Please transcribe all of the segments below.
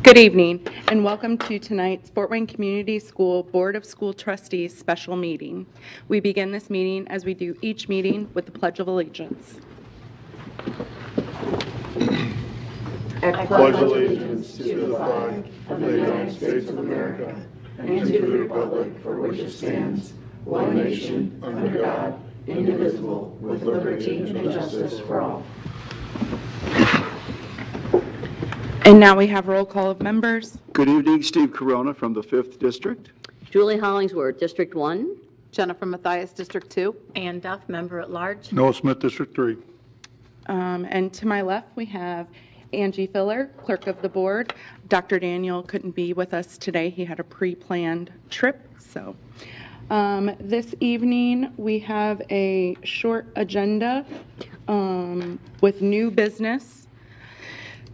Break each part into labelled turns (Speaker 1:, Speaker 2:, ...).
Speaker 1: Good evening, and welcome to tonight's Fort Wayne Community School Board of School Trustees special meeting. We begin this meeting as we do each meeting with the Pledge of Allegiance.
Speaker 2: I pledge allegiance to the flag of the United States of America and to the republic for which it stands, one nation, under God, indivisible, with liberty and justice for all.
Speaker 1: And now we have roll call of members.
Speaker 3: Good evening, Steve Corona from the 5th District.
Speaker 4: Julie Hollingsworth, District 1.
Speaker 5: Jennifer Mathias, District 2.
Speaker 6: Ann Duff, Member at Large.
Speaker 7: Noah Smith, District 3.
Speaker 1: And to my left, we have Angie Filler, Clerk of the Board. Dr. Daniel couldn't be with us today. He had a pre-planned trip. So this evening, we have a short agenda with new business.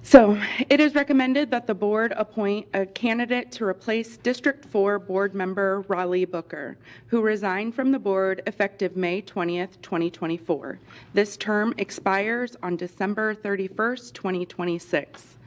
Speaker 1: So it is recommended that the board appoint a candidate to replace District 4 board member Raleigh Booker, who resigned from the board effective May 20th, 2024. This term expires on December 31st, 2026.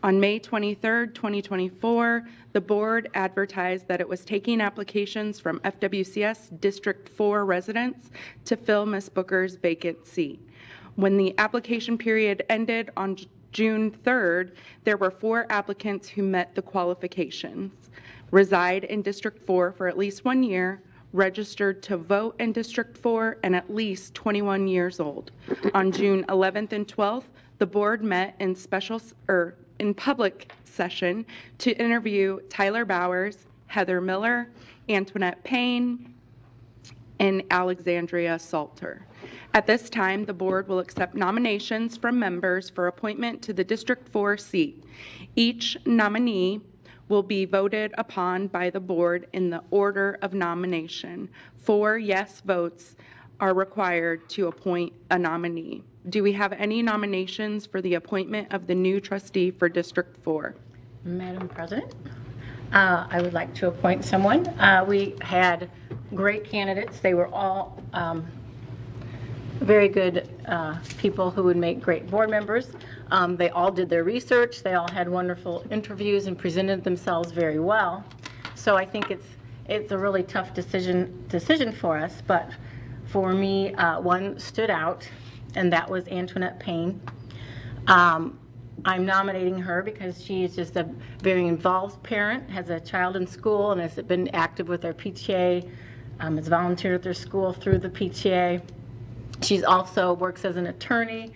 Speaker 1: On May 23rd, 2024, the board advertised that it was taking applications from FWCS District 4 residents to fill Ms. Booker's vacant seat. When the application period ended on June 3rd, there were 4 applicants who met the qualifications: reside in District 4 for at least 1 year, registered to vote in District 4, and at least 21 years old. On June 11th and 12th, the board met in public session to interview Tyler Bowers, Heather Miller, Antoinette Payne, and Alexandria Salter. At this time, the board will accept nominations from members for appointment to the District 4 seat. Each nominee will be voted upon by the board in the order of nomination. 4 yes votes are required to appoint a nominee. Do we have any nominations for the appointment of the new trustee for District 4?
Speaker 6: Madam President, I would like to appoint someone. We had great candidates. They were all very good people who would make great board members. They all did their research. They all had wonderful interviews and presented themselves very well. So I think it's a really tough decision for us. But for me, one stood out, and that was Antoinette Payne. I'm nominating her because she is just a very involved parent, has a child in school, and has been active with their PTA, has volunteered at their school through the PTA. She's also works as an attorney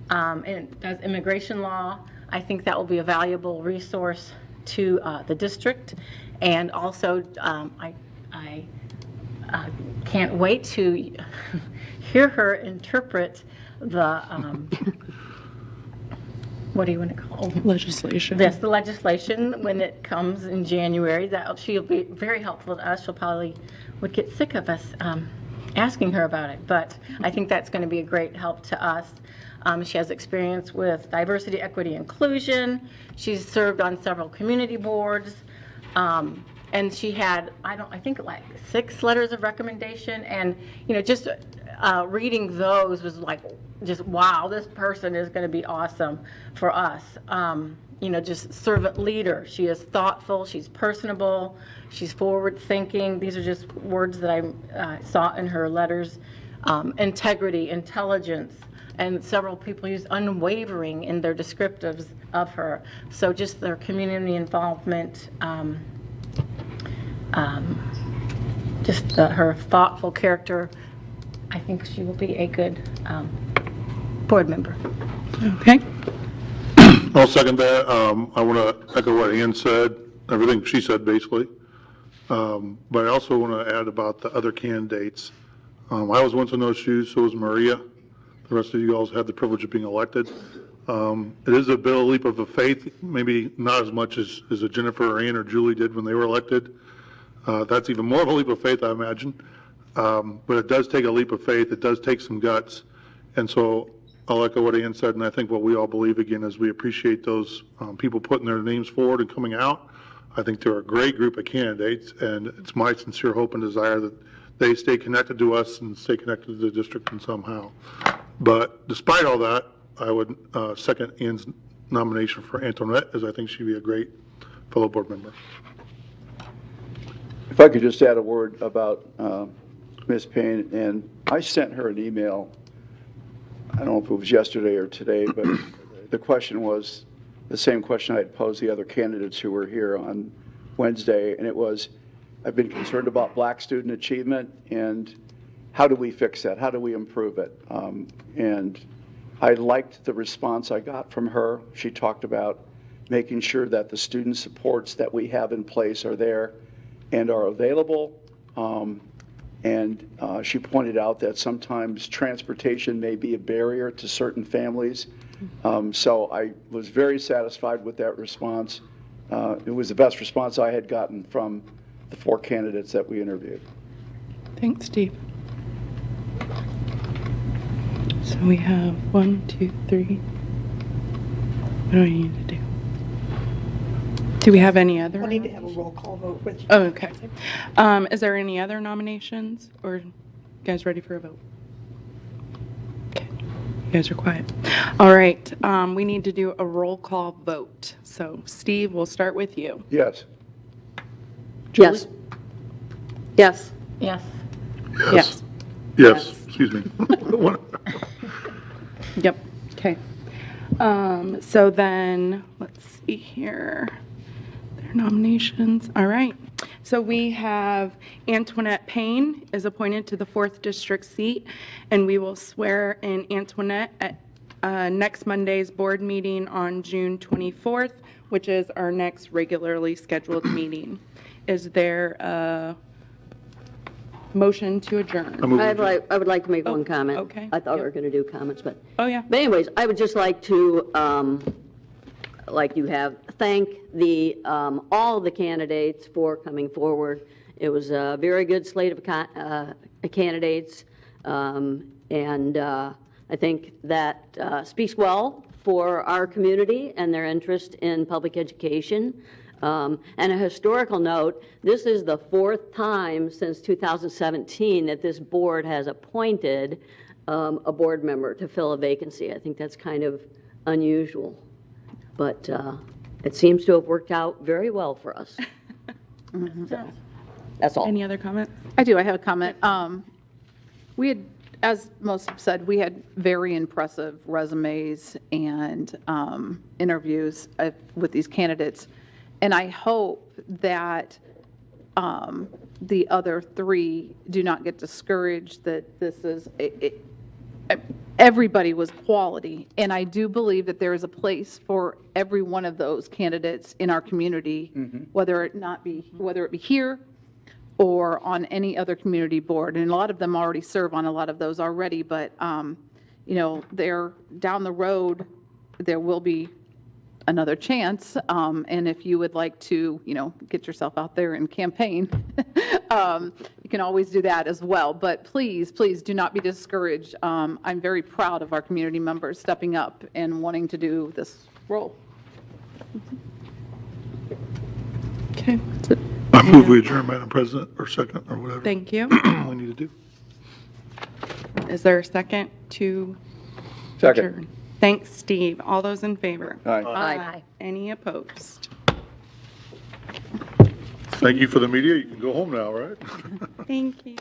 Speaker 6: and does immigration law. I think that will be a valuable resource to the district. And also, I can't wait to hear her interpret the what do you want to call it?
Speaker 1: Legislation.
Speaker 6: Yes, the legislation when it comes in January. That she'll be very helpful to us. She'll probably would get sick of us asking her about it, but I think that's going to be a great help to us. She has experience with diversity, equity, inclusion. She's served on several community boards, and she had I think like 6 letters of recommendation, and just reading those was like just wow, this person is going to be awesome for us. Just servant leader. She is thoughtful, she's personable, she's forward thinking. These are just words that I saw in her letters. Integrity, intelligence, and several people use unwavering in their descriptives of her. So just their community involvement, her thoughtful character, I think she will be a good board member.
Speaker 1: Okay.
Speaker 7: I'll second that. I want to echo what Ann said, everything she said basically. But I also want to add about the other candidates. I was once in those shoes, so was Maria. The rest of you all had the privilege of being elected. It is a bit of a leap of faith, maybe not as much as a Jennifer or Ann or Julie did when they were elected. That's even more of a leap of faith, I imagine. But it does take a leap of faith. It does take some guts. And so I'll echo what Ann said, and I think what we all believe, again, is we appreciate those people putting their names forward and coming out. I think they're a great group of candidates, and it's my sincere hope and desire that they stay connected to us and stay connected to the district in somehow. But despite all that, I would second Ann's nomination for Antoinette, as I think she'd be a great fellow board member.
Speaker 3: If I could just add a word about Ms. Payne, and I sent her an email, I don't know if it was yesterday or today, but the question was the same question I had posed the other candidates who were here on Wednesday, and it was, I've been concerned about black student achievement, and how do we fix that? How do we improve it? And I liked the response I got from her. She talked about making sure that the student supports that we have in place are there and are available. She pointed out that sometimes transportation may be a barrier to certain families. So I was very satisfied with that response. It was the best response I had gotten from the 4 candidates that we interviewed.
Speaker 1: Thanks, Steve. So we have 1, 2, 3. What do I need to do? Do we have any other?
Speaker 8: We'll need to have a roll call vote, which
Speaker 1: Oh, okay. Is there any other nominations, or you guys ready for a vote? Okay, you guys are quiet. All right, we need to do a roll call vote. So Steve, we'll start with you.
Speaker 3: Yes.
Speaker 4: Yes.
Speaker 5: Yes.
Speaker 6: Yes.
Speaker 1: Yes.
Speaker 7: Yes, excuse me.
Speaker 1: Yep, okay. So then, let's see here. Their nominations, all right. So we have Antoinette Payne is appointed to the 4th District seat, and we will swear in Antoinette at next Monday's board meeting on June 24th, which is our next regularly scheduled meeting. Is there a motion to adjourn?
Speaker 4: I would like to make one comment.
Speaker 1: okay.
Speaker 4: I thought we
Speaker 1: Yep.
Speaker 4: were going to do comments, but.
Speaker 1: Oh, yeah.
Speaker 4: But anyways, I would just like to, like you have, thank all the candidates for coming forward. It was a very good slate of candidates, and I think that speaks well for our community and their interest in public education. And a historical note, this is the 4th time since 2017 that this board has appointed a board member to fill a vacancy. I think that's kind of unusual, but it seems to have worked out very well for us. So, that's all.
Speaker 1: Any other comments?
Speaker 5: I do, I have a comment. We had, as most have said, we had very impressive resumes and interviews with these candidates. And I hope that the other 3 do not get discouraged, that this is, everybody was quality. And I do believe that there is a place for every one of those candidates in our community, whether it be here or on any other community board. And a lot of them already serve on a lot of those already, but, you know, they're down the road, there will be another chance, and if you would like to, you know, get yourself out there and campaign, you can always do that as well. But please, please do not be discouraged. I'm very proud of our community members stepping up and wanting to do this role.
Speaker 1: Okay,
Speaker 7: I move we adjourn, Madam President, or second, or whatever
Speaker 1: thank you.
Speaker 7: we need to do.
Speaker 1: Is there a second to
Speaker 3: Second.
Speaker 1: adjourn? Thanks, Steve. All those in favor?
Speaker 3: Aye.
Speaker 4: Aye.
Speaker 1: Any opposed?
Speaker 7: Thank you for the media. You can go home now, right?
Speaker 1: Thank you.